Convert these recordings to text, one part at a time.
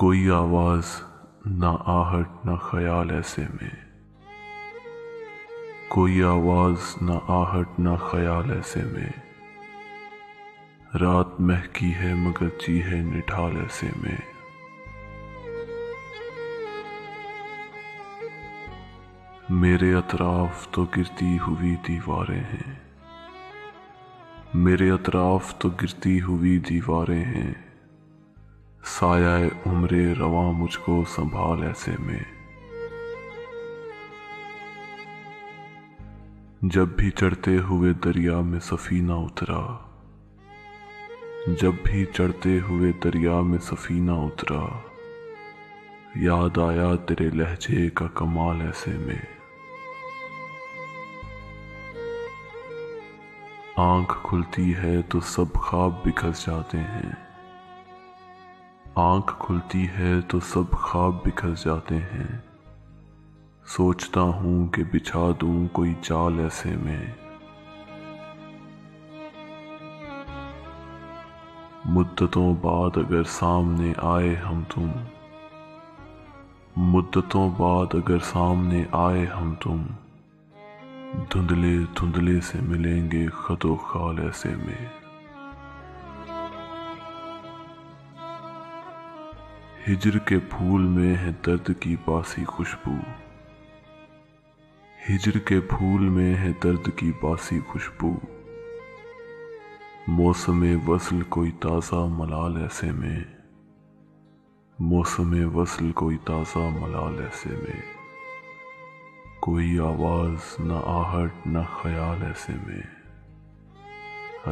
کوئی آواز نہ آہٹ نہ خیال ایسے میں، کوئی آواز نہ آہٹ نہ خیال ایسے میں، رات مہکی ہے مگر جی ہے نڈھال ایسے میں۔ میرے اطراف تو گرتی ہوئی دیواریں ہیں، میرے اطراف تو گرتی ہوئی دیواریں ہیں، سایہ عمر رواں مجھ کو سنبھال ایسے میں۔ جب بھی چڑھتے ہوئے دریا میں سفینہ اترا، جب بھی چڑھتے ہوئے دریا میں سفینہ اترا، یاد آیا تیرے لہجے کا کمال ایسے میں۔ آنکھ کھلتی ہے تو سب خواب بکھر جاتے ہیں، آنکھ کھلتی ہے تو سب خواب بکھر جاتے ہیں، سوچتا ہوں کہ بچھا دوں کوئی جال ایسے میں۔ مدتوں بعد اگر سامنے آئے ہم تم، مدتوں بعد اگر سامنے آئے ہم تم، دھندلے دھندلے سے ملیں گے خد و خال ایسے میں۔ ہجر کے پھول میں ہے درد کی باسی خوشبو، ہجر کے پھول میں ہے درد کی باسی خوشبو، موسم وصل کوئی تازہ ملال ایسے میں، موسم وصل کوئی تازہ ملال ایسے میں، کوئی آواز نہ آہٹ نہ خیال ایسے میں،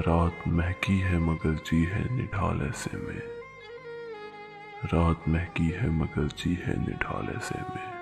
رات مہکی ہے مگر جی ہے نڈھال ایسے میں، رات مہکی ہے مگر جی ہے نڈھال ایسے میں۔